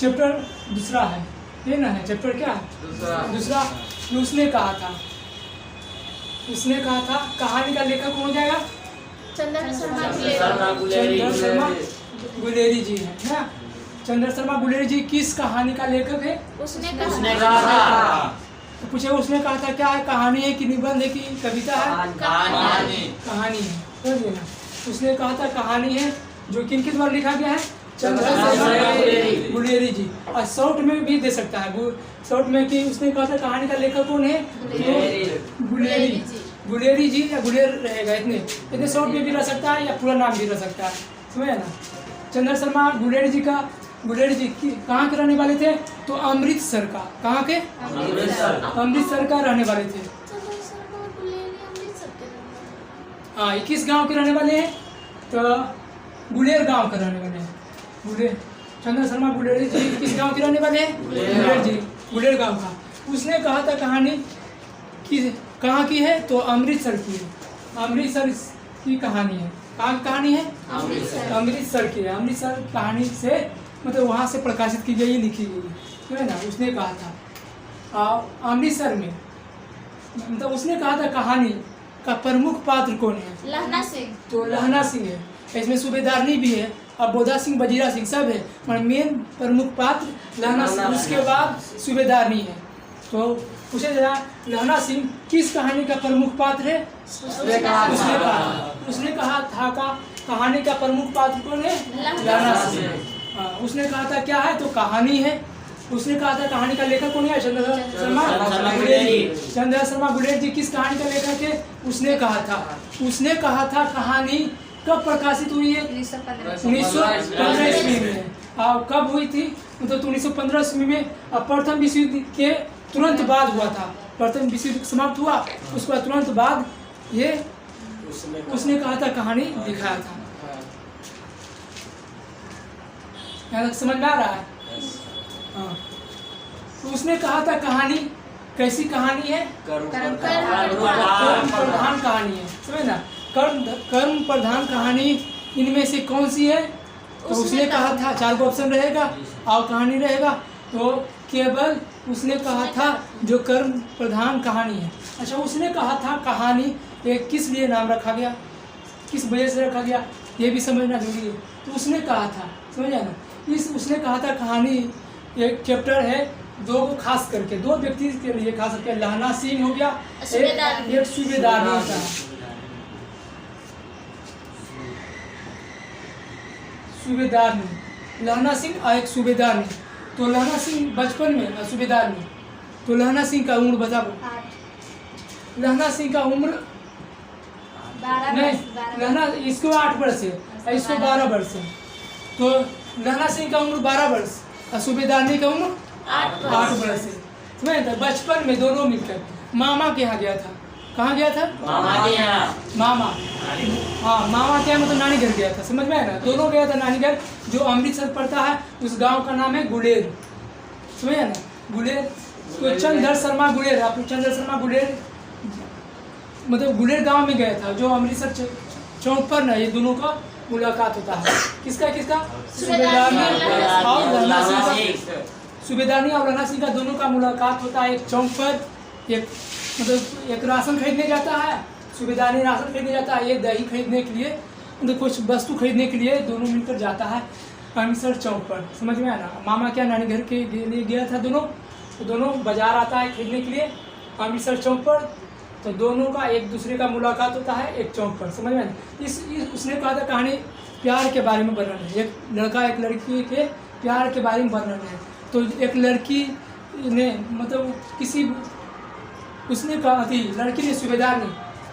Chapter दूसरा है, ये ना है चैप्टर क्या है दूसरा। उसने कहा था, उसने कहा था, कहानी का लेखक कौन हो जाएगा? चंद्र शर्मा गुलेरी जी है ना। चंद्र शर्मा गुलेरी जी किस कहानी का लेखक है? उसने कहा था। तो पूछे उसने कहा था क्या है? कहानी है कि निबंध है कि कविता है? कहानी है, समझ गए ना। उसने कहा था कहानी है, जो किन के द्वारा लिखा गया है? चंद्र शर्मा गुलेरी जी। और शॉर्ट में भी दे सकता है, शॉर्ट में कि उसने कहा था कहानी का लेखक कौन है? गुलेरी जी या गुलेर रहेगा, इतने शॉर्ट में भी रह सकता है या पूरा नाम भी रह सकता है, समझे ना। चंद्र शर्मा गुलेरी जी कहाँ के रहने वाले थे? तो अमृतसर का। कहाँ के? अमृतसर का रहने वाले थे। हाँ, किस गांव के रहने वाले हैं? तो गुलेर गांव के रहने वाले हैं। गुलेर, चंद्र शर्मा गुलेरी जी किस गांव के रहने वाले हैं? गुलेर जी, गुलेर गांव का। उसने कहा था कहानी कहाँ की है? तो अमृतसर की है। अमृतसर की कहानी है। कहाँ की कहानी है? अमृतसर की है। अमृतसर कहानी से मतलब वहाँ से प्रकाशित की गई, लिखी गई है ना। उसने कहा था अमृतसर में, मतलब उसने कहा था कहानी का प्रमुख पात्र कौन है? लहना सिंह। तो लहना सिंह है, इसमें सूबेदारनी भी है और बोधा सिंह, बजीरा सिंह सब है, मगर मेन प्रमुख पात्र लहना सिंह, उसके बाद सूबेदारनी है। तो पूछे जरा लहना सिंह किस कहानी का प्रमुख पात्र है? उसने कहा था का कहानी का प्रमुख पात्र कौन है? लहना सिंह। उसने कहा था क्या है? तो कहानी है। उसने कहा था कहानी का लेखक कौन है? चंद्र शर्मा गुलेरी। चंद्र शर्मा गुलेरी जी किस कहानी का लेखक है? उसने कहा था कहानी कब प्रकाशित हुई है? 1915 ईस्वी में। कब हुई थी? मतलब 1915 ईस्वी में। प्रथम विश्व युद्ध के तुरंत बाद हुआ था। प्रथम विश्व युद्ध समाप्त हुआ, उसके बाद तुरंत बाद ये उसने कहा था कहानी दिखाया था। यहाँ तक समझ में आ रहा है? हाँ। तो उसने कहा था कहानी कैसी कहानी है? कर्म प्रधान कहानी है, समझ ना। कर्म प्रधान कहानी इनमें से कौन सी है? तो उसने कहा था 4 ऑप्शन रहेगा और कहानी रहेगा, तो केवल उसने कहा था जो कर्म प्रधान कहानी है। अच्छा, उसने कहा था कहानी एक किस लिए नाम रखा गया, किस वजह से रखा गया, ये भी समझना जरूरी है। तो उसने कहा था, समझा ना, उसने कहा था कहानी एक चैप्टर है दो खास करके, 2 व्यक्ति के लिए खास करके, लहना सिंह हो गया, एक सूबेदारनी होता है, सूबेदारनी, लहना सिंह और एक सूबेदारनी। तो लहना सिंह बचपन में, सूबेदारनी, तो लहना सिंह का उम्र बताओ। लहना सिंह का उम्र नहीं, लहना इसको 8 वर्ष है, इसको 12 वर्ष है। तो लहना सिंह का उम्र 12 वर्ष और सूबेदारनी का उम्र 8 वर्ष है। समझे? बचपन में दोनों मिलकर मामा के यहाँ गया था। कहाँ गया था? मामा के यहाँ। मामा, हाँ, मामा के यहाँ मतलब नानी घर गया था, समझ में आया ना। दोनों गया था नानी घर, जो अमृतसर पड़ता है, उस गांव का नाम है गुलेर, समझे ना, गुलेर। तो चंद्र शर्मा गुलेर, आप चंद्र शर्मा गुलेर मतलब गुलेर गांव में गया था, जो अमृतसर चौक पर ना ये दोनों का मुलाकात होता है। किसका? सूबेदारनी और लहना सिंह। सूबेदारनी और लहना सिंह का दोनों का मुलाकात होता है एक चौक पर। एक राशन खरीदने जाता है, सूबेदारनी राशन खरीदने जाता है, ये दही खरीदने के लिए, मतलब कुछ वस्तु खरीदने के लिए दोनों मिलकर जाता है अमृतसर चौक पर, समझ में आया ना। मामा क्या नानी घर के लिए गया था दोनों, तो दोनों बाजार आता है खरीदने के लिए अमृतसर चौक पर। तो दोनों का एक दूसरे का मुलाकात होता है एक चौक पर, समझ में आया। उसने कहा था कहानी प्यार के बारे में वर्णन है, एक लड़का एक लड़की के प्यार के बारे में वर्णन है। तो एक लड़की ने मतलब उसने कहा थी, लड़की ने सूबेदारनी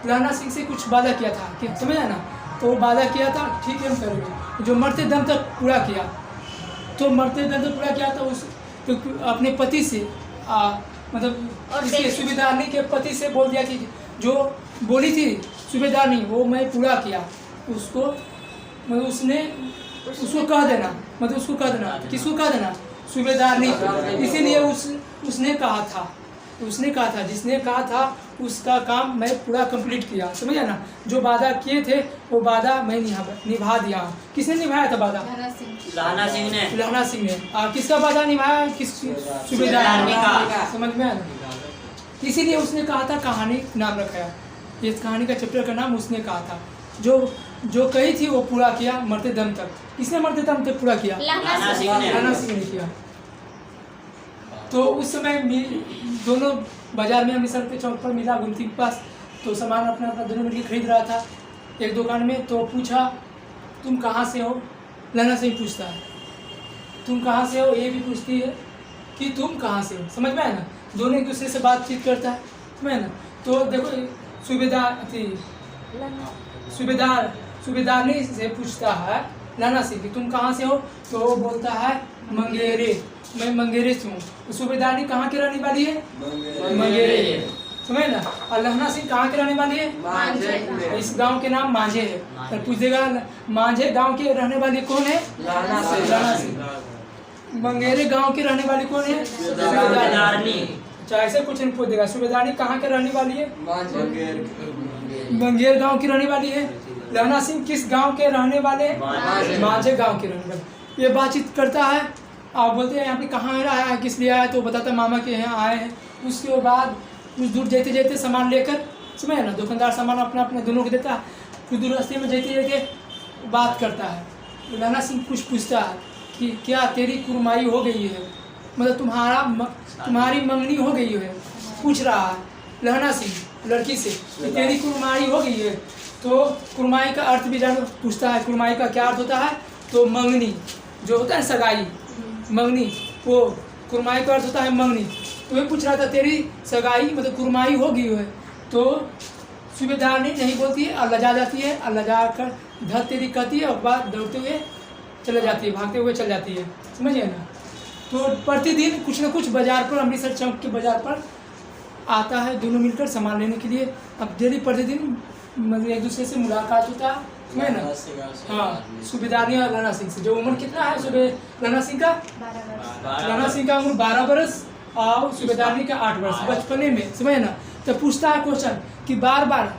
लहना सिंह से कुछ वादा किया था कि समझा ना, तो वो वादा किया था ठीक है हम करेंगे, जो मरते दम तक पूरा किया। तो मरते दम तक पूरा किया था तो अपने पति से मतलब इसके सूबेदारनी के पति से बोल दिया कि जो बोली थी सूबेदारनी वो मैं पूरा किया, उसको मतलब उसको कह देना, मतलब उसको कह देना, किसको कह देना? सूबेदारनी। इसीलिए उसने कहा था, जिसने कहा था उसका काम मैं पूरा कंप्लीट किया, समझे ना। जो वादा किए थे वो वादा मैं निभा दिया। किसने निभाया था वादा? लाना सिंह ने। लहना सिंह ने। किसका वादा निभाया? किस सूबेदार का। समझ में आया ना। इसीलिए उसने कहा था कहानी नाम रखाया, इस कहानी का चैप्टर का नाम उसने कहा था। जो कही थी वो पूरा किया मरते दम तक। किसने मरते दम तक पूरा किया? लाना सिंह ने किया। तो उस समय दोनों बाजार में अमृतसर के चौक पर मिला गुमती के पास। तो सामान अपना अपना दोनों मिलकर खरीद रहा था एक दुकान में। तो पूछा तुम कहाँ से हो? लहना सिंह पूछता है तुम कहाँ से हो, ये भी पूछती है कि तुम कहाँ से हो। समझ में आया ना। दोनों एक दूसरे से बातचीत करता है, समझ ना। तो देखो सूबेदारनी से पूछता है लहना सिंह कि तुम कहाँ से हो। तो वो बोलता है मंगेरे, मैं मंगेरे से हूँ। सूबेदारनी कहाँ की रहने वाली है? मंगेरे, समझ ना। और लहना सिंह कहाँ की रहने वाली है? मांझे। इस गांव के नाम मांझे है। तो पूछ देगा मांझे गांव के रहने वाली कौन है? लहना सिंह। मंगेरे गांव की रहने वाली कौन है? सूबेदारनी। अच्छा ऐसे कुछ नहीं पूछ देगा। सूबेदारनी कहाँ के रहने वाली है? मंगेर गांव की रहने वाली है। लहना सिंह किस गांव के रहने वाले? मांझे गांव के रहने वाले। ये बातचीत करता है। आप बोलते हैं यहाँ पे कहाँ आया है, किस लिए आया? तो बताता है मामा के यहाँ आए हैं। उसके बाद कुछ दूर जाते जाते सामान लेकर, समझे ना, दुकानदार सामान अपना अपना दोनों को देता है। कुछ दूर रास्ते में जाते जाते बात करता है। लहना सिंह कुछ पूछता है कि क्या तेरी कुरमाई हो गई है, मतलब तुम्हारी मंगनी हो गई है। पूछ रहा है लहना सिंह लड़की से कि तेरी कुरमाई हो गई है। तो कुरमाई का अर्थ भी जानो। पूछता है कुरमाई का क्या अर्थ होता है। तो मंगनी जो होता है सगाई, मंगनी, वो कुरमाई का अर्थ होता है मंगनी। तो ये पूछ रहा था तेरी सगाई मतलब कुरमाई हो गई है। तो सूबेदारनी नहीं बोलती है और लजा जाती है। और लजा कर धर तेरी कहती है और बाद दौड़ते हुए चले जाती है, भागते हुए चल जाती है, समझिए ना। तो प्रतिदिन कुछ न कुछ बाजार पर, अमृतसर चौक के बाजार पर आता है दोनों मिलकर सामान लेने के लिए। अब डेली प्रतिदिन मतलब एक दूसरे से मुलाकात होता है ना। हाँ, सूबेदारनी और लहना सिंह से। जो उम्र कितना है लहना सिंह का? 12 12 बरस और सूबेदारनी का 8 वर्ष, बचपने में, समझे ना। तो पूछता है क्वेश्चन कि बार बार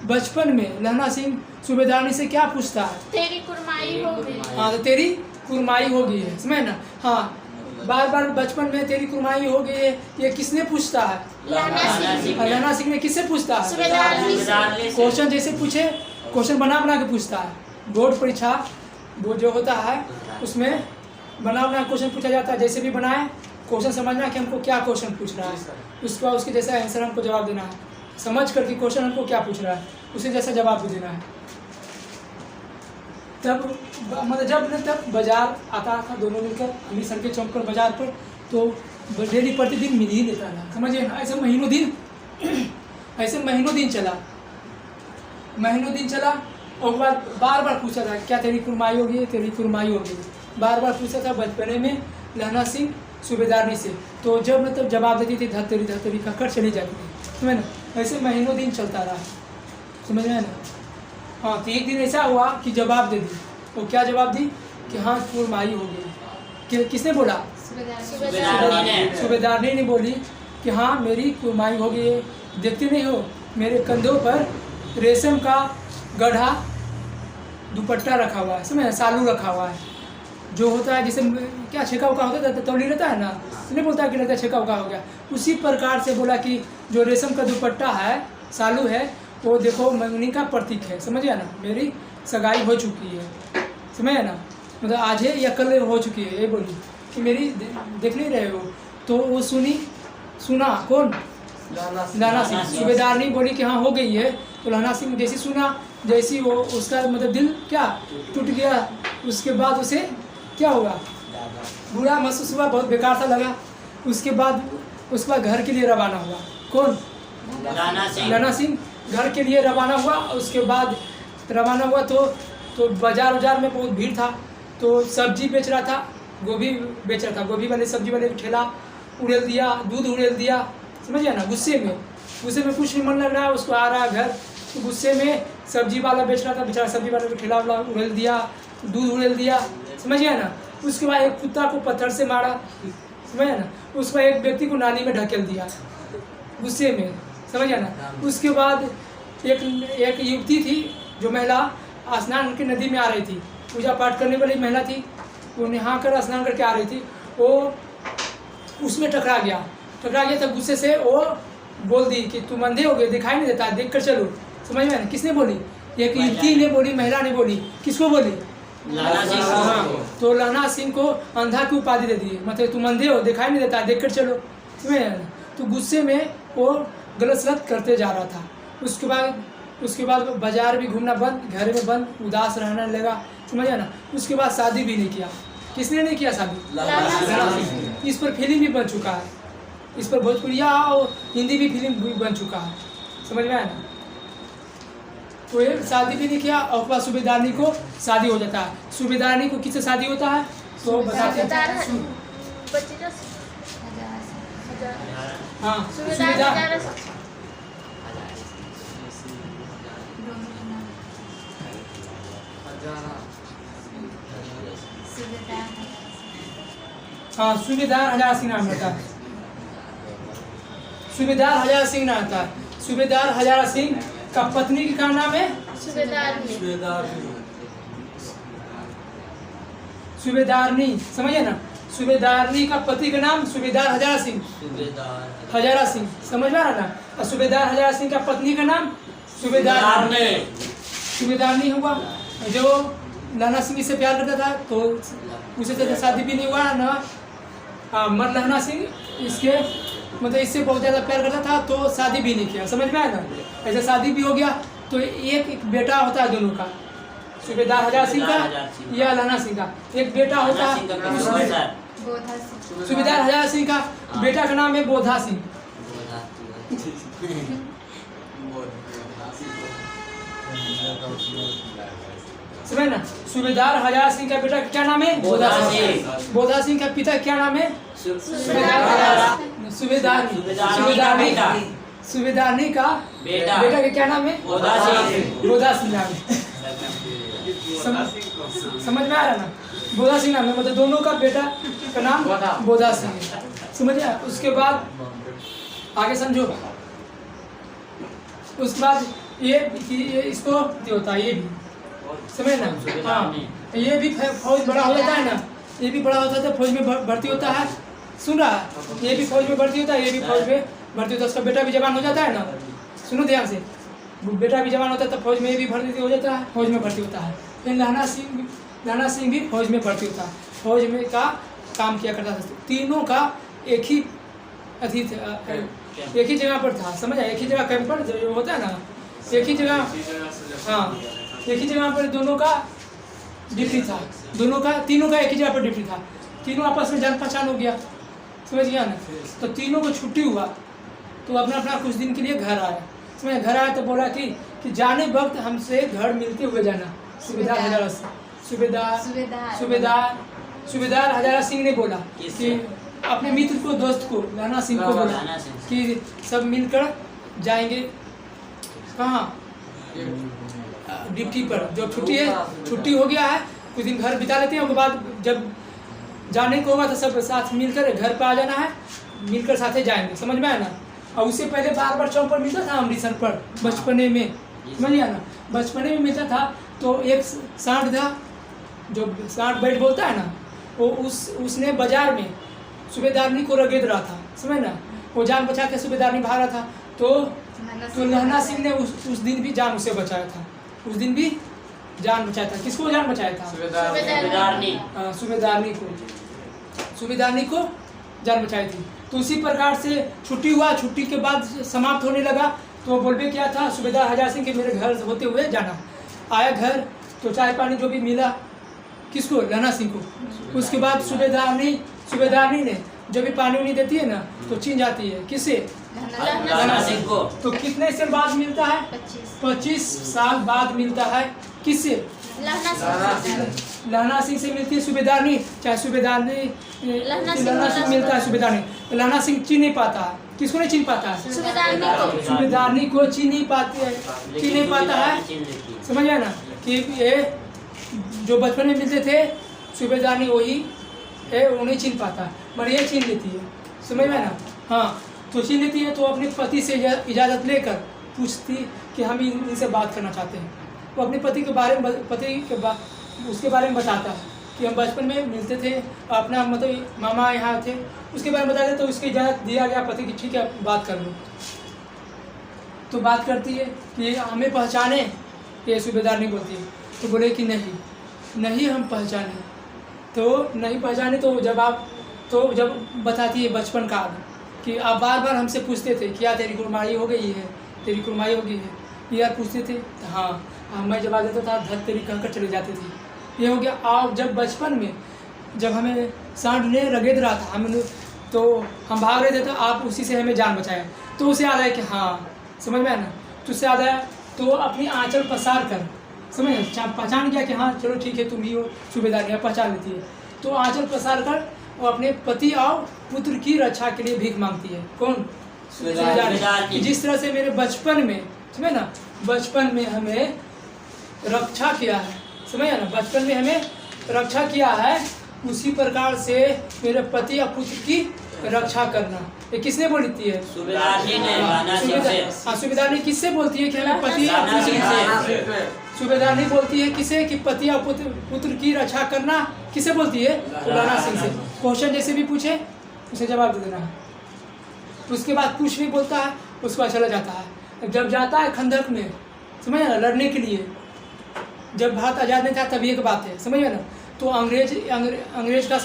बचपन में लहना सिंह सूबेदारनी से क्या पूछता है? तेरी कुरमाई हो गई। हाँ, तो तेरी कुरमाई हो गई है, समझे ना। हाँ, बार बार बचपन में तेरी कुरमाई हो गई है, ये किसने पूछता है? लहना सिंह ने। किससे पूछता है? क्वेश्चन जैसे पूछे, क्वेश्चन बना के पूछता है। बोर्ड परीक्षा वो जो होता है उसमें बना क्वेश्चन पूछा जाता है। जैसे भी बनाए क्वेश्चन समझना कि हमको क्या क्वेश्चन पूछ रहा है, उसके बाद उसके जैसा आंसर हमको जवाब देना है। समझ करके क्वेश्चन हमको क्या पूछ रहा है उसे जैसा जवाब भी देना है। तब मतलब जब तक बाजार आता था दोनों मिलकर अमृतसर के चौक पर बाजार पर, तो डेली प्रतिदिन मिल ही लेता था, समझिए ना। ऐसे महीनों दिन चला और बार बार पूछा था क्या तेरी कुरमाई हो गई, तेरी कुरमाई हो गई। बार बार पूछा था बचपने में लहना सिंह सूबेदारनी से। तो जब मतलब जवाब देती थी धत्तरी धत्तरी कहकर चली जाती थी, समझ ना। ऐसे महीनों दिन चलता रहा, समझ में ना। हाँ, तो एक दिन ऐसा हुआ कि जवाब दे दी। वो क्या जवाब दी कि हाँ कुरमाई हो गई। किसने बोला? सूबेदारनी ने बोली कि हाँ मेरी कुरमाई हो गई है। देखते नहीं हो मेरे कंधों पर रेशम का गढ़ा दुपट्टा रखा हुआ है, समझ, सालू रखा हुआ है जो होता है जैसे क्या छेका उका होता है, तौली रहता है ना, नहीं बोलता कि लगता है छेका उका हो गया। उसी प्रकार से बोला कि जो रेशम का दुपट्टा है, सालू है, वो देखो मंगनी का प्रतीक है, समझिए ना। मेरी सगाई हो चुकी है, समझिए ना, मतलब आज है या कल हो चुकी है। ये बोली कि मेरी देख नहीं रहे हो। तो वो सुना कौन? लहना सिंह। सूबेदारनी बोली कि हाँ हो गई है। तो लहना सिंह जैसी सुना, जैसी वो उसका मतलब दिल क्या टूट गया। उसके बाद उसे क्या हुआ, बुरा महसूस हुआ, बहुत बेकार सा लगा। उसके बाद घर के लिए रवाना हुआ। कौन? लहना सिंह घर के लिए रवाना हुआ। उसके बाद रवाना हुआ तो बाजार में बहुत भीड़ था। तो सब्जी बेच रहा था, गोभी बेच रहा था। गोभी वाले सब्जी वाले ठेला उड़ेल दिया, दूध उड़ेल दिया, समझिए ना। गुस्से में कुछ नहीं मन लग रहा है उसको, आ रहा है घर। तो गुस्से में सब्जी वाला बेच रहा था, बेचारा सब्जी वाले ठेला वाला उड़ेल दिया, दूध उड़ेल दिया, समझिए ना। उसके बाद एक कुत्ता को पत्थर से मारा, समझिए ना। उसके बाद एक व्यक्ति को नाली में ढकेल दिया गुस्से में, समझ गया ना। उसके बाद एक युवती थी, जो महिला स्नान की नदी में आ रही थी, पूजा पाठ करने वाली महिला थी, वो नहा कर स्नान करके आ रही थी, वो उसमें टकरा गया तो गुस्से से वो बोल दी कि तुम अंधे हो गए, दिखाई नहीं देता, देख कर चलो। समझ में ना, किसने बोली? एक युवती ने बोली, महिला ने बोली। किसको बोली? लाना सिंह को। हाँ, तो लाना सिंह को अंधा की उपाधि दे दी, मतलब तुम अंधे हो, दिखाई नहीं देता, देख कर चलो। समझ में ना, तो गुस्से में वो गलत सलत करते जा रहा था। उसके बाद बाजार भी घूमना बंद, घर में बंद, उदास रहने लगा। समझ ना। उसके बाद शादी भी नहीं किया। किसने नहीं किया शादी? लाना सिंह। इस पर फिल्म भी बन चुका है, इस पर भोजपुरिया और हिंदी भी फिल्म भी बन चुका है। समझ में आया ना। तो ये शादी भी नहीं किया और बाद सूबेदारनी को शादी हो जाता है। सूबेदारनी को किससे शादी होता है तो बताते हैं। हाँ, सूबेदार हाँ, सूबेदार हजारा सिंह नाम रहता है। सूबेदार हजारा सिंह नाम रहता है। सूबेदार हजारा सिंह का पत्नी का नाम है सूबेदारनी। समझिए ना, सूबेदारनी का पति का नाम सूबेदार हजारा सिंह। समझ में आ रहा ना। और सूबेदार हजारा सिंह का पत्नी का नाम सूबेदारनी हुआ। जो लाना सिंह से प्यार करता था तो उसे तो शादी भी नहीं हुआ ना। मर लाना सिंह इसके मतलब इससे बहुत ज़्यादा प्यार करता था तो शादी भी नहीं किया। समझ में आया ना। ऐसे शादी भी हो गया तो एक बेटा होता है दोनों का, सूबेदार हजारा सिंह का या लाना सिंह का एक बेटा होता है। सूबेदार हजारा सिंह का बेटा का नाम है बोधा सिंह। समझ ना। सूबेदार हजारा सिंह का बेटा क्या नाम है? बोधा सिंह। बोधा सिंह का पिता क्या नाम है? सूबेदारनी का बेटा का क्या नाम है? बोधा सिंह नाम है। समझ में आ रहा ना। बोधा सिंह नाम है, मतलब दोनों का बेटा का नाम बोधा सिंह है। समझिए। उसके बाद आगे समझो। उसके बाद ये इसको होता है, ये भी समझ ना। हाँ, ये भी फौज बड़ा हो जाता है ना, ये भी बड़ा होता है, फौज में भर्ती होता है। सुन रहा है? ये भी फौज में भर्ती होता है, ये भी फौज में भर्ती होता है। उसका बेटा भी जवान हो जाता है ना। सुनो ध्यान से, बेटा भी जवान होता है तो फौज में ये भी भर्ती हो जाता है, फौज में भर्ती होता है। फिर लाना सिंह भी फौज में भर्ती होता है, फौज में का काम किया करता था। तीनों का एक ही एक ही जगह पर था। समझ आया? एक ही जगह कैंप पर जो होता है ना, एक ही जगह। हाँ, एक ही जगह पर दोनों का ड्यूटी था। तीनों का एक ही जगह पर ड्यूटी था। तीनों आपस में जान पहचान हो गया। समझ गया ना। तो तीनों को छुट्टी हुआ तो अपना कुछ दिन के लिए घर आया। समझ घर आया तो बोला कि जाने वक्त हमसे घर मिलते हुए जाना। सूबेदार हजारा सिंह सूबेदार हजारा सिंह ने बोला कि अपने मित्र को, दोस्त को, लाना सिंह को बोला कि सब मिलकर जाएंगे कहाँ? ड्यूटी पर। जो छुट्टी हो गया है, कुछ दिन घर बिता लेते हैं, उसके बाद जब जाने को होगा तो सब साथ मिलकर घर पर आ जाना है, मिलकर साथे जाएंगे। समझ में आया ना। और उससे पहले बार चौक पर मिलता था अमृतसर पर बचपने में। समझ गया ना। बचपने में मिलता था तो एक सांड था, जो सांड बैठ बोलता है ना, वो उसने बाजार में सूबेदारनी को रगेद रहा था। समझ ना। वो जान बचा के सूबेदारनी भाग रहा था तो लाना सिंह ने उस दिन भी जान उसे बचाया था। उस दिन भी जान बचाया था। किसको जान बचाया था? सूबेदारनी को जान बचाई थी। तो उसी प्रकार से छुट्टी हुआ। छुट्टी के बाद समाप्त होने लगा तो बोलबे क्या था सूबेदार हजारा सिंह के मेरे घर होते हुए जाना। आया घर तो चाय पानी जो भी मिला, किसको? लाना सिंह को। उसके बाद सूबेदारनी ने जब भी पानी उनी देती है ना तो छीन जाती है। किससे? लाना सिंह को। तो कितने साल बाद मिलता है? 25 साल बाद मिलता है। किससे? लाना सिंह से मिलती है सूबेदारनी। चाहे लाना सिंह मिलता है सूबेदारनी। लाना सिंह चिन्ह नहीं पाता है। किसको नहीं चिन्ह पाता है? सूबेदारनी को चिन्ह नहीं पाता है। समझ गया ना कि ये जो बचपन में मिलते थे सूबेदारनी वही है, वो नहीं चिन्ह पाता, मगर ये चिन्ह लेती है। समझ में ना। हाँ, तो छीन लेती है तो अपने पति से इजाज़त लेकर पूछती कि हम इनसे बात करना चाहते हैं। वो अपने पति के बारे में उसके बारे में बताता है कि हम बचपन में मिलते थे, अपना मतलब मामा यहाँ थे, उसके बारे में बताते तो उसकी इजाज़त दिया गया पति की, ठीक है बात कर लो। तो बात करती है कि हमें पहचाने, ये सूबेदार नहीं बोलती है। तो बोले कि नहीं हम पहचाने। तो नहीं पहचाने तो जब बताती है बचपन का कि आप बार बार हमसे पूछते थे क्या तेरी कुर्बानी हो गई है, तेरी कुर्बानी हो गई है, ये यार पूछते थे। तो हाँ मैं जब आ जाता था धर तेरी कहकर चले जाते थे। ये हो गया। आप जब बचपन में जब हमें सांड ने रगेद रहा था हम तो हम भाग रहे थे तो आप उसी से हमें जान बचाया। तो उसे याद आया कि हाँ समझ में आया ना, तो उससे याद आया तो अपनी आंचल पसार कर समझ पहचान गया कि हाँ चलो ठीक है तुम ही हो सूबेदार, पहचान लेती है। तो आंचल पसार कर और अपने पति और पुत्र की रक्षा के लिए भीख मांगती है। कौन? सूबेदार। जिस तरह से मेरे बचपन में समझे ना, बचपन में हमें रक्षा किया है, समझे ना, बचपन में हमें रक्षा किया है, उसी प्रकार से मेरे पति और पुत्र की रक्षा करना ये किसने बोलती है? सूबेदार जी ने राणा सिंह से। हाँ सूबेदार ने किससे बोलती है कि हमें पति और पुत्र, सूबेदार नहीं बोलती है किसे कि पति और पुत्र की रक्षा करना, किसे बोलती है? तो राणा सिंह से। क्वेश्चन जैसे भी पूछे उसे जवाब दे देना है। उसके बाद कुछ भी बोलता है उसके बाद चला जाता है। जब जाता है खंदक में समझे ना लड़ने के लिए, जब भारत आज़ाद नहीं था तब एक बात है समझिए ना, तो अंग्रेज का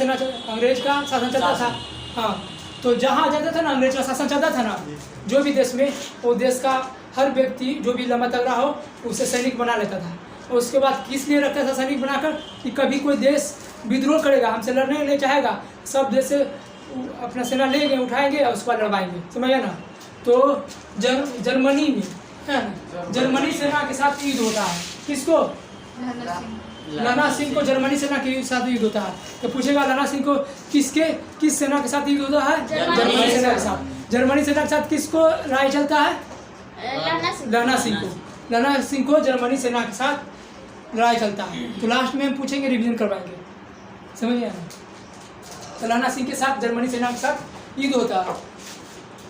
शासन चलता था। हाँ तो जहाँ जाता था ना अंग्रेज का शासन चलता था ना, जो भी देश में वो देश का हर व्यक्ति जो भी लंबा तगड़ा हो उसे सैनिक बना लेता था। और उसके बाद किस लिए रखता था सैनिक बनाकर कि कभी कोई देश विद्रोह करेगा, हमसे लड़ने नहीं चाहेगा, सब देश से अपना सेना लेंगे उठाएंगे और उसके बाद लड़वाएंगे, समझिए ना। तो जर्मनी में है ना, जर्मनी सेना के साथ युद्ध होता है। किसको? लाना सिंह को जर्मनी सेना के साथ युद्ध होता है। तो पूछेगा लाना सिंह को किस सेना के साथ युद्ध होता है? जर्मनी सेना के साथ। जर्मनी सेना के साथ किसको राय चलता है? लाना सिंह को। लाना सिंह को जर्मनी सेना के साथ लड़ाई चलता है। तो लास्ट में हम पूछेंगे, रिवीजन करवाएंगे, समझिए ना। तो लाना सिंह के साथ जर्मनी सेना के साथ युद्ध होता है।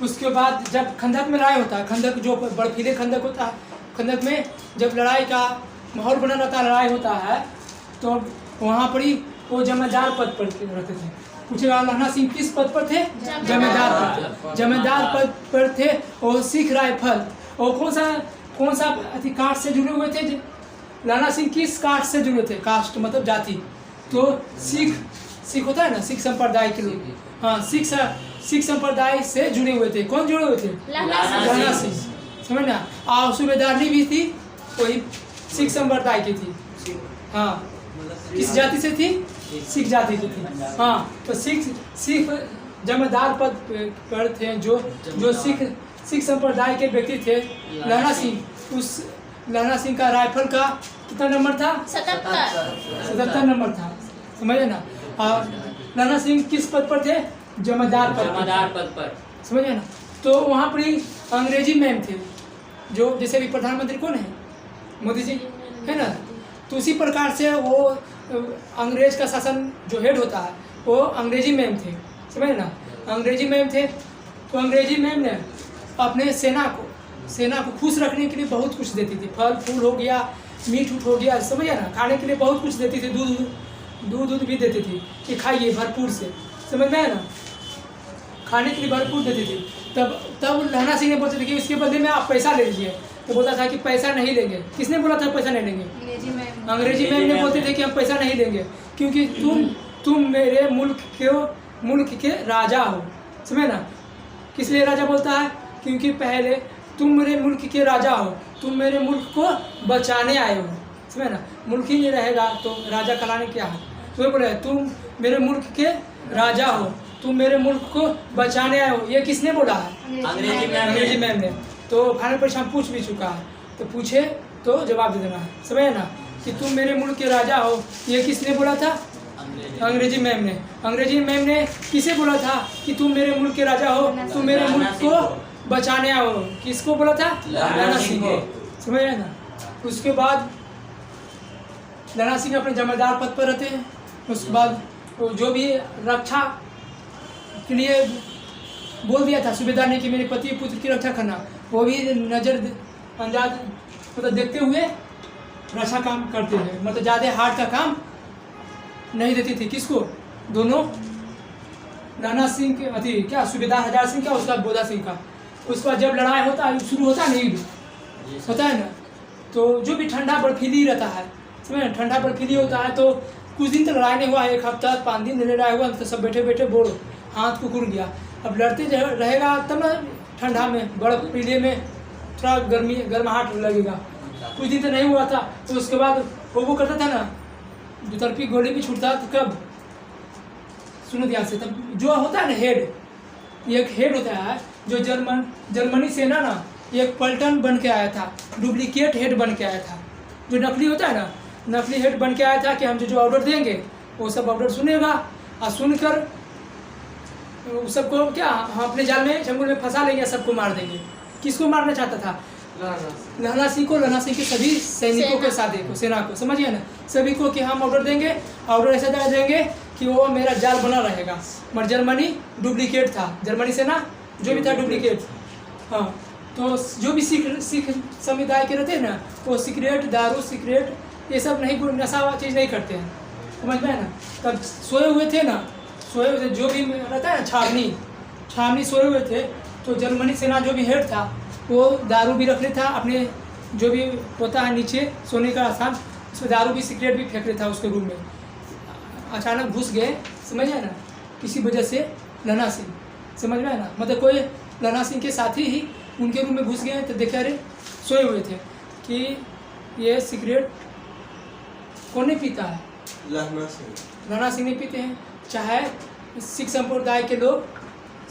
उसके बाद जब खंदक में लड़ाई होता है, खंदक जो बर्फीले खंदक होता है, खंदक में जब लड़ाई का माहौल बना रहता है, लड़ाई होता है, तो वहाँ पर ही वो जमींदार पद पर रहते थे। पूछेगा लाना सिंह किस पद पर थे? जमींदार पद। जमींदार पद पर थे। और सिख राइफल और कौन सा कास्ट से जुड़े हुए थे? लाना सिंह किस कास्ट से जुड़े थे? कास्ट मतलब जाति। तो सिख होता है ना, सिख संप्रदाय के लोग, हाँ सिख संप्रदाय से जुड़े हुए थे। कौन जुड़े हुए थे? लाना सिंह, समझ ना। और सूबेदारनी भी थी, वही सिख संप्रदाय की थी। हाँ किस जाति से थी? सिख जाति की थी। हाँ तो सिख जमींदार पद पर थे जो सिख संप्रदाय के व्यक्ति थे। लाना सिंह, उस लाना सिंह का राइफल का कितना नंबर था? 77 नंबर था, समझे ना। और लाना सिंह किस पद पर थे? जमींदार पद पर, समझे ना। तो वहाँ पर ही अंग्रेजी मैम थे, जो जैसे भी प्रधानमंत्री कौन है? मोदी जी है ना। तो उसी प्रकार से वो अंग्रेज का शासन जो हेड होता है वो अंग्रेजी मैम थे, समझे ना। अंग्रेजी मैम थे तो अंग्रेजी मैम ने अपने सेना को खुश रखने के लिए बहुत कुछ देती थी। फल फूल हो गया, मीट हो गया, समझिए ना, खाने के लिए बहुत कुछ देती थी। दूध भी देती थी कि खाइए भरपूर से, समझ में आया ना, खाने के लिए भरपूर देती थी। तब लाना सिंह ने बोलते थे कि इसके बदले में आप पैसा ले लीजिए। तो बोलता था कि पैसा नहीं लेंगे। किसने बोला था पैसा नहीं लेंगे? अंग्रेजी मैम ने बोलते थे कि हम पैसा नहीं लेंगे क्योंकि तुम मेरे मुल्क के राजा हो, समझे ना। किस लिए राजा बोलता है? क्योंकि पहले तुम मेरे मुल्क के राजा हो, तुम मेरे मुल्क को बचाने आए हो, समझे ना। मुल्क ही नहीं रहेगा तो राजा कहलाने क्या है? तो बोले तुम मेरे मुल्क के राजा हो, तुम मेरे मुल्क को बचाने आए हो। ये किसने बोला है? अंग्रेजी मैम ने। तो फाइनल परीक्षा में पूछ भी चुका है, तो पूछे तो जवाब दे देना है, समझे ना, कि तुम मेरे मुल्क के राजा हो। ये किसने बोला था? अंग्रेजी मैम ने। अंग्रेजी मैम ने किसे बोला था कि तुम मेरे मुल्क के राजा हो, तुम मेरे मुल्क को बचाने आओ? किसको बोला था? लाना सिंह को, समझे ना। उसके बाद लाना सिंह अपने जमींदार पद पर रहते हैं। उसके बाद जो भी रक्षा के लिए बोल दिया था सूबेदार ने कि मेरे पति पुत्र की रक्षा करना, वो भी नज़र अंदाज मतलब देखते हुए रक्षा काम करते हैं, मतलब ज़्यादा हार्ड का काम नहीं देती थी। किसको? दोनों, नाना सिंह के अति क्या सूबेदार हजार सिंह का, उसका बोधा सिंह का। उसके बाद जब लड़ाई होता है, शुरू होता है नहीं होता है ना, तो जो भी ठंडा बर्फीली रहता है, समझे, ठंडा बर्फीली होता है, तो कुछ दिन तक लड़ाई नहीं हुआ, 1 हफ्ता 5 दिन लड़ाई हुआ, तो सब बैठे बैठे बोल हाथ कुकुर गया। अब लड़ते रहेगा तब ना ठंडा में बर्फीले में थोड़ा गर्माहट लगेगा। कुछ दिन तो नहीं हुआ था, तो उसके बाद वो करता था ना, दुतरफी गोली भी छूटता। तो कब, सुनो ध्यान से, तब जो होता है ना हेड, एक हेड होता है जो जर्मनी सेना ना एक पलटन बन के आया था, डुप्लीकेट हेड बन के आया था, जो नकली होता है ना, नकली हेड बन के आया था कि हम जो ऑर्डर देंगे वो सब ऑर्डर सुनेगा, और सुनकर सबको क्या हम अपने जाल में चंगुल में फंसा लेंगे, सबको मार देंगे। किसको मारना चाहता था? लहना सिंह को, लहना सिंह के सभी सैनिकों के साथ को, सेना को, समझिए ना, सभी को कि हम ऑर्डर देंगे, ऑर्डर ऐसा दे देंगे कि वो मेरा जाल बना रहेगा। मगर जर्मनी डुप्लीकेट था, जर्मनी सेना जो भी था डुप्लीकेट। हाँ, तो जो भी सिख समुदाय के रहते हैं ना, वो सिगरेट, दारू, सिगरेट ये सब नहीं, नशा वाला चीज़ नहीं करते हैं, समझ में है ना। तब सोए हुए थे ना, सोए हुए थे, जो भी रहता है ना छावनी सोए हुए थे, तो जर्मनी सेना जो भी हेड था वो दारू भी रख लेता अपने, जो भी होता है नीचे सोने का स्थान, उसमें दारू भी सिगरेट भी फेंक लेता उसके रूम में। अचानक घुस गए, समझ है ना, किसी वजह से लहना सिंह, समझ में है ना, मतलब कोई लहना सिंह के साथी ही उनके रूम में घुस गए, तो देखे अरे सोए हुए थे कि ये सिगरेट कौन नहीं पीता है? लहना सिंह नहीं पीते हैं। चाहे सिख संप्रदाय के लोग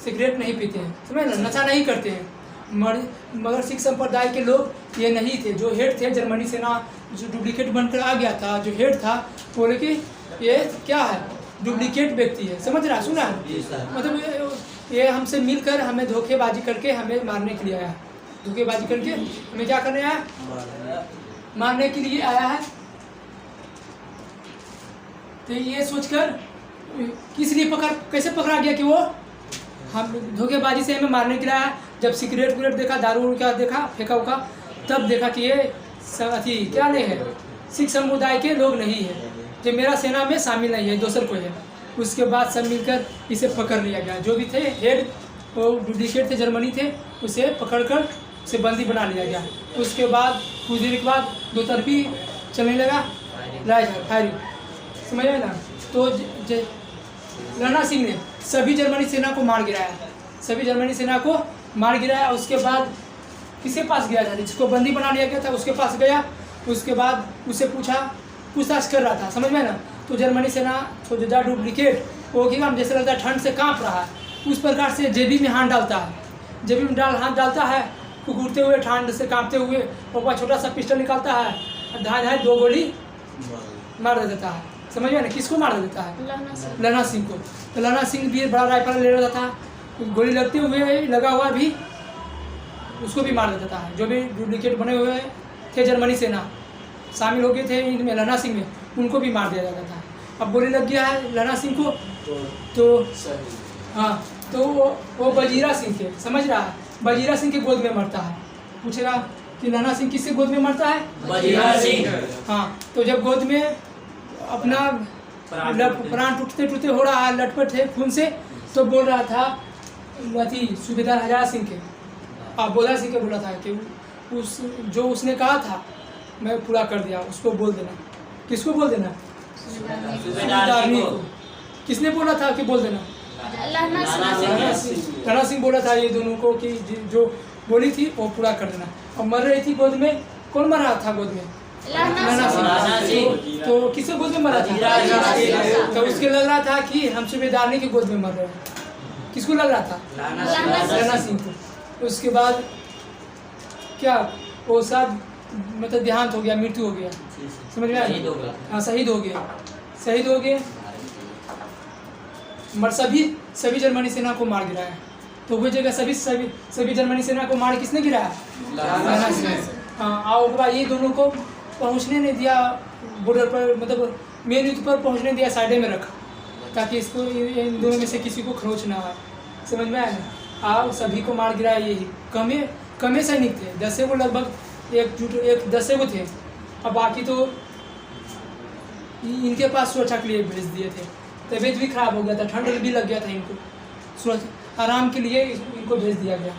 सिगरेट नहीं पीते हैं, समझ ना, नशा नहीं करते हैं, मगर सिख संप्रदाय के लोग ये नहीं थे। जो हेड थे जर्मनी सेना जो डुप्लीकेट बनकर आ गया था, जो हेड था, बोले कि ये क्या है, डुप्लीकेट व्यक्ति है, समझ रहा, सुना, मतलब ये हमसे मिलकर हमें धोखेबाजी करके हमें मारने के लिए आया है, धोखेबाजी करके हमें क्या करने आया, मारने के लिए आया है। तो ये सोचकर किस लिए कैसे पकड़ा गया कि वो हम धोखेबाजी से हमें मारने के लिए आया। जब सिगरेट विगरेट देखा, दारू क्या देखा, फेंका उका, तब देखा कि ये अथी क्या नहीं है, सिख समुदाय के लोग नहीं है, जो मेरा सेना में शामिल नहीं है, दूसर कोई है। उसके बाद सब मिलकर इसे पकड़ लिया गया। जो भी थे हेड, वो डुप्लीकेट थे, जर्मनी थे, उसे पकड़कर उसे बंदी बना लिया गया। उसके बाद कुछ देर के बाद दो तरफी चलने लगा, फायरिंग, समझ में ना। तो लहना सिंह ने सभी जर्मनी सेना को मार गिराया, सभी जर्मनी सेना को मार गिराया। उसके बाद किसके पास गया था, जिसको बंदी बना लिया गया था, उसके पास गया। उसके बाद उससे पूछताछ कर रहा था, समझ में ना। तो जर्मनी सेना तो जो डुप्लीकेट वो क्या जैसे लगता है ठंड से काँप रहा है, उस प्रकार से जेबी में हाथ डालता है, जेबी में हाथ डालता है, कुकुरते हुए, ठंड से काँपते हुए, और छोटा सा पिस्टल निकालता है, धाए 2 गोली मार देता है, समझ में ना। किसको मार देता है? लहना सिंह को। तो लहना सिंह भी बड़ा राइफल ले रहा था, गोली लगते हुए लगा हुआ भी उसको भी मार देता है। जो भी डुप्लीकेट बने हुए थे जर्मनी सेना शामिल हो गए थे इनमें, लहना सिंह में, उनको भी मार दिया जाता था। अब गोली लग गया है लहना सिंह को, तो हाँ, तो वो वजीरा सिंह के, समझ रहा है, वजीरा सिंह के गोद में मरता है। पूछेगा कि लहना सिंह किससे गोद में मरता है? वजीरा सिंह। हाँ, तो जब गोद में अपना प्राण टूटते हो रहा है, लटपट है खून से, तो बोल रहा था अथी सूबेदार हजार सिंह के, बोधा सिंह के बोला था कि उस जो उसने कहा था मैं पूरा कर दिया, उसको बोल देना। किसको बोल देना? सूबेदार को। किसने बोला था कि बोल देना? लहना सिंह बोला था ये दोनों को कि जो बोली थी वो पूरा कर देना। और मर रही थी गोद में, कौन मर रहा था गोद में? लहना सिंह। तो किसके गोद में मरा था? तो उसके लग रहा था कि हम सूबेदारनी के गोद में मर रहे हैं। किसको लग रहा था? लहना सिंह को। उसके बाद क्या वो सब मतलब देहांत हो गया, मृत्यु हो गया, समझ में आया? हाँ, शहीद हो गए। मर सभी जर्मनी सेना को मार गिराया। तो वो जगह सभी जर्मनी सेना को मार किसने गिराया? लहना सिंह। हाँ, और बाद ये दोनों को पहुंचने नहीं दिया बॉर्डर पर, मतलब मेन युद्ध पर पहुंचने दिया, साइड में रखा ताकि इसको इन दोनों में से किसी को खरोच ना आए, समझ में आया ना। आओ सभी को मार गिराया। यही कमे सैनिक थे, 10 को लगभग एक 10 को थे, और बाकी तो इनके पास सुरक्षा के लिए भेज दिए थे। तबीयत भी खराब हो गया था, ठंड भी लग गया था इनको, सुरक्षा आराम के लिए इनको भेज दिया गया।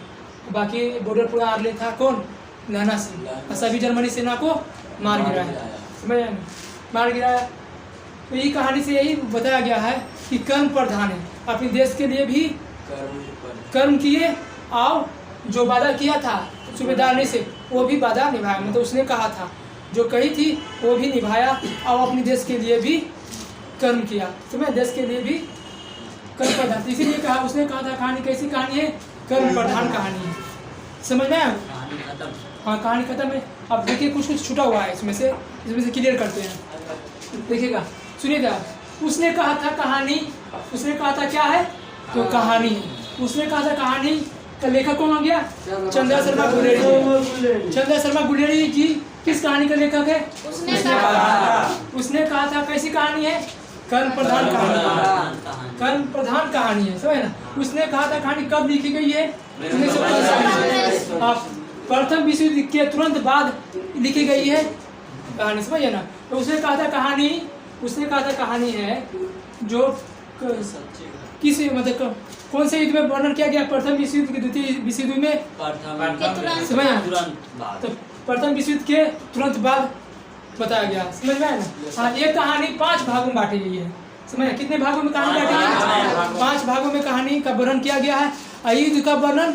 बाकी बॉर्डर पूरा आर ले था कौन, नाना सिंह, और सभी जर्मनी सेना को मार गिराया, समझ आए, मार गिराया। तो ये कहानी से यही बताया गया है कि कर्म प्रधान है, अपने देश के लिए भी कर्म किए, और जो वादा किया था सूबेदार ने से वो भी वादा निभाया, मतलब उसने कहा था जो कही थी वो भी निभाया, और अपने देश के लिए भी कर्म किया, समझ, देश के लिए भी कर्म प्रधान। इसीलिए कहा, उसने कहा था कहानी कैसी कहानी है, कर्म प्रधान कहानी है, समझ में आया? हाँ, कहानी खत्म है। अब देखिए कुछ छूटा हुआ है इसमें से क्लियर करते हैं, देखिएगा, सुनिएगा। उसने कहा था कहानी, उसने कहा था क्या है, तो कहानी है। उसने कहा था कहानी का लेखक कौन हो गया, चंद्रा शर्मा गुलेरी। चंद्रा शर्मा गुलेरी जी किस कहानी का लेखक है, उसने कहा था कैसी कहानी है, कर्म प्रधान कहानी, कर्म प्रधान कहानी है, समझ ना। उसने कहा था कहानी कब लिखी गई है, 1945 प्रथम विश्व युद्ध के तुरंत बाद लिखी गई है कहानी, समझिए ना। तो उसने कहा था कहानी, उसने कहा था कहानी है जो किस मतलब कौन से युद्ध में वर्णन किया गया, प्रथम विश्व युद्ध के द्वितीय विश्व युद्ध में, समझ, तो प्रथम विश्व युद्ध के तुरंत बाद बताया गया, समझ में आया ना। हाँ, ये कहानी 5 भागों में बांटी गई है, समझ, कितने भागों में कहानी बांटी गई है, 5 भागों में कहानी का वर्णन किया गया है। युद्ध का वर्णन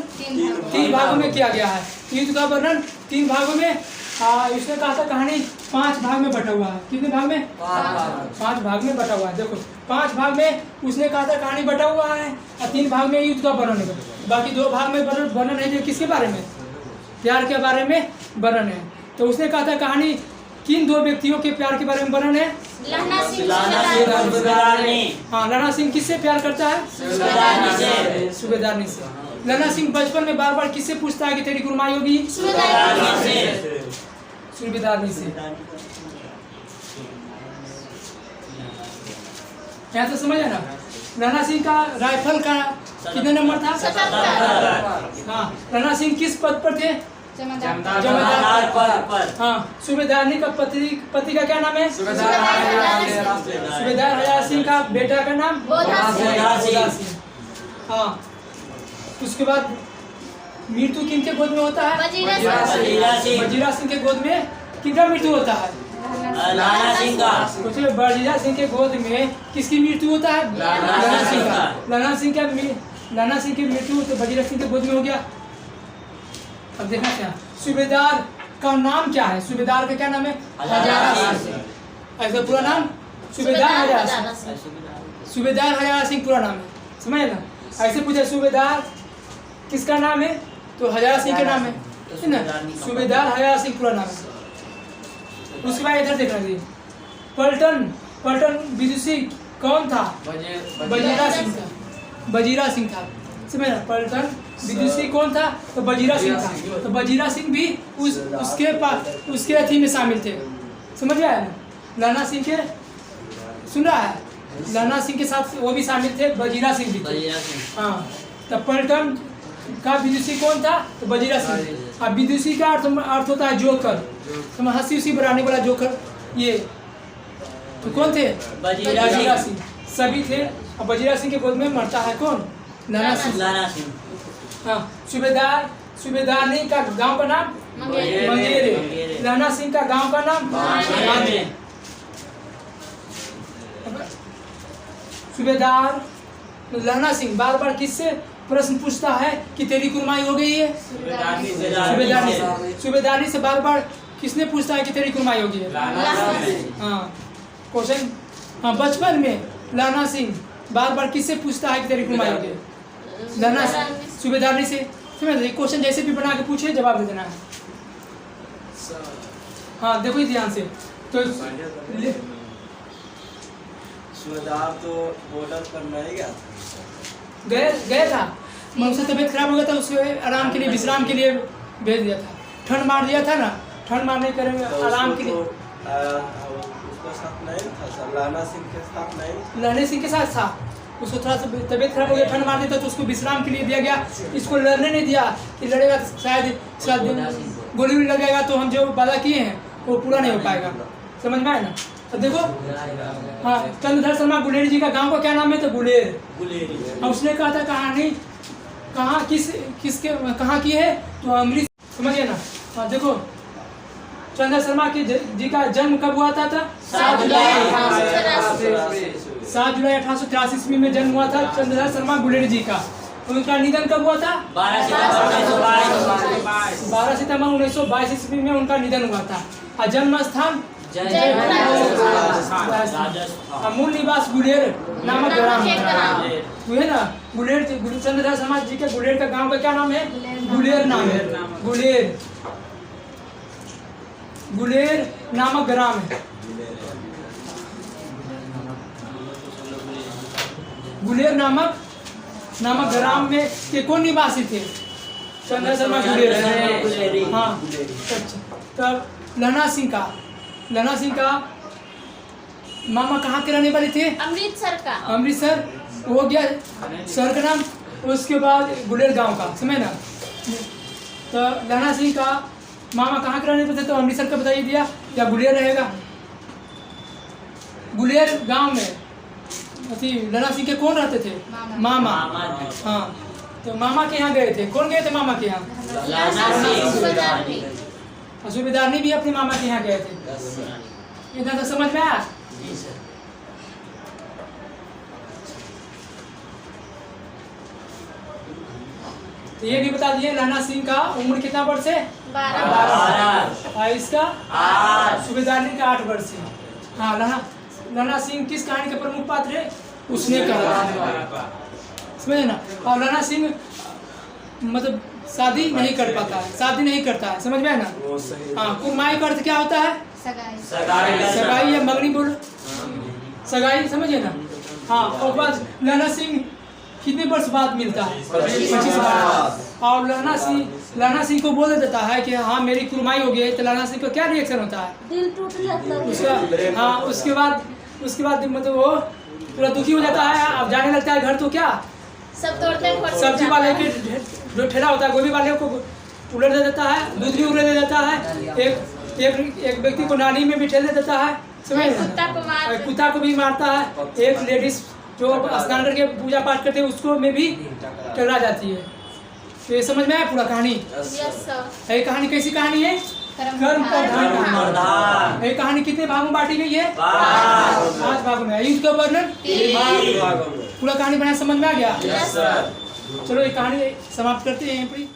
3 भागों में किया गया है, युद्ध का वर्णन 3 भागों में। इसने कहा था कहानी 5 भाग में बटा हुआ है, कितने भाग में, 5 भाग में बटा हुआ है। देखो 5 भाग में उसने कहा था कहानी बटा हुआ है, और 3 भाग में युद्ध का वर्णन है, बाकी 2 भाग में वर्णन है जो किसके बारे में, प्यार के बारे में वर्णन है। तो उसने कहा था कहानी किन 2 व्यक्तियों के प्यार के बारे में वर्णन है, हाँ, लन्ना सिंह किससे प्यार करता है, सूबेदारनी से। लन्ना सिंह बचपन में बार बार किससे पूछता है कि तेरी गुरमाई होगी, सूबेदारनी से। यहाँ तो समझ है ना। लन्ना सिंह का राइफल का कितने नंबर था, 77। हाँ, लन्ना सिंह किस पद पर थे, जमादार पर। हाँ, सूबेदारनी का पति का क्या नाम है, सूबेदार हजारा सिंह का बेटा का नाम बोधा सिंह। हाँ, उसके बाद मृत्यु किनके गोद में होता है, वजीरा सिंह के गोद में किनका मृत्यु होता है, लाना सिंह का। सोचिए, वजीरा सिंह के गोद में किसकी मृत्यु होता है, लाना सिंह का। लाना सिंह की मृत्यु तो वजीरा सिंह के गोद में हो गया। अब देखना क्या, सूबेदार का नाम क्या है, सूबेदार का क्या नाम है, हजारा सिंह। ऐसा पूरा नाम सूबेदार हजारा सिंह, सूबेदार हजारा सिंह पूरा नाम है, समझ ना। ऐसे पूछे सूबेदार किसका नाम है, तो हजारा सिंह के नाम है ना, सूबेदार हजारा सिंह पूरा नाम है। उसके बाद इधर देखना चाहिए, पलटन विदुषी कौन था, वजीरा सिंह था, वजीरा सिंह था, समझ ना। पलटन विदुषी कौन था, तो वजीरा सिंह था। तो वजीरा सिंह भी उसके अथी में शामिल थे, समझ में आया ना। लाना सिंह के सुन रहा है, लाना सिंह के साथ वो भी शामिल थे, वजीरा सिंह भी थे। हाँ, तो पलटन का विदुषी कौन था, तो वजीरा सिंह। अब विदुषी का अर्थ होता है जोकर, तो हंसी उसी बनाने वाला जोकर, ये तो कौन थे, वजीरा सिंह, सभी थे। अब वजीरा सिंह के गोद में मरता है कौन, लाना सिंह। हाँ, सूबेदारनी का गांव का नाम मंगेरे, लाना सिंह का गांव का नाम मांझे। सूबेदार लाना सिंह बार बार किससे प्रश्न पूछता है कि तेरी कुर्बानी हो गई है, सूबेदारनी से बार बार किसने पूछता है कि तेरी कुर्बानी होगी है, हाँ क्वेश्चन। हाँ, बचपन में लाना सिंह बार बार किससे पूछता है कि तेरी कुर्बानी होगी, लाना सूबेदारनी से। समझ, क्वेश्चन जैसे भी बना के पूछे जवाब दे देना है। हाँ, देखो ध्यान से, तो सूबेदार तो बॉर्डर पर नहीं गया था, उससे तबीयत खराब हो गया था, उसके आराम के लिए, विश्राम के लिए भेज दिया था। ठंड मार दिया था ना, ठंड मारने के आराम के लिए उसका साथ नहीं था, लाना सिंह के साथ नहीं, लाना सिंह के साथ था। उसको थोड़ा सा तबीयत खराब हो गया, ठंड मार देता तो उसको विश्राम के लिए दिया गया। इसको लड़ने नहीं दिया कि लड़ेगा तो शायद गोली भी लगेगा तो हम जो वादा किए हैं वो पूरा नहीं हो पाएगा। समझ में आए ना। तो देखो हाँ, चंद्रधर शर्मा गुलेरी जी का गांव का क्या नाम है? तो गुलेर। और उसने कहा था कहानी कहाँ किसके कहाँ की है? तो अमृत। समझिए ना। हाँ देखो चंद्रधर शर्मा जी का जन्म कब हुआ था? 7 जुलाई 1883 ईस्वी में जन्म हुआ था चंद्रधर शर्मा गुलेरी जी का। उनका निधन कब हुआ था? 12 सितंबर 1922 ईस्वी में उनका निधन हुआ था। और जन्म स्थान मूल निवास गुलेर नामक ग्राम है ना। गुलेर चंद्रधर शर्मा जी के गुलेर का गांव का क्या नाम है? गुलेर नाम है। गुलेर नामक ग्राम है। गुलेर नामक ग्राम में के कौन निवासी थे? चंद्रधर शर्मा गुलेर। हाँ अच्छा। तब लहना सिंह का मामा कहाँ के रहने वाले थे? अमृतसर हो गया शहर का नाम। उसके बाद गुलेर गांव का समय ना। तो लहना सिंह का मामा कहाँ के रहने वाले थे? तो अमृतसर का बताइए दिया या गुलेर रहेगा? गुलेर गांव में लहना सिंह के कौन रहते थे? मामा। हाँ तो मामा के यहाँ गए थे। कौन गए थे मामा के यहाँ? सूबेदारनी भी अपने मामा के यहाँ गए थे। इधर तो समझ में आया। तो ये भी बता दिए लहना सिंह का उम्र कितना वर्ष है? 12। इसका 8। सूबेदारनी का 8 वर्ष है। हाँ लहना सिंह किस कहानी के प्रमुख पात्र है? उसने कहा समझे ना। और लहना सिंह मतलब शादी नहीं कर पाता है, शादी नहीं करता है। समझ में आया ना। हाँ कुमाई का अर्थ क्या होता है? सगाई या मगनी बोलो सगाई। समझिए ना। हाँ और बाद लहना सिंह कितने वर्ष बाद मिलता है? 25 वर्ष। और लहना सिंह को बोल देता है कि हाँ मेरी कुमाई हो गई। तो लहना सिंह को क्या रिएक्शन होता है? दिल टूट जाता है उसका। हाँ उसके बाद मतलब वो पूरा दुखी हो जाता है। अब जाने लगता है घर। तो क्या सब तोड़ते हैं। सब्जी वाले के जो ठेला होता है गोभी वाले को उलट दे देता है, दूध भी उलट दे देता है। एक व्यक्ति को नाली में भी ठेल दे देता है। कुत्ता को भी मारता है। एक लेडीज जो स्नान करके पूजा पाठ करते हैं उसको में भी टकरा जाती है। तो ये समझ में आया पूरा कहानी? ये कहानी कैसी कहानी है? कर्म प्रधान। ये कहानी कितने भागों में बांटी गई है? 5 भागों में। युद्ध का वर्णन पूरा कहानी बनाया। समझ में आ गया? चलो ये कहानी समाप्त करते हैं यहीं पर।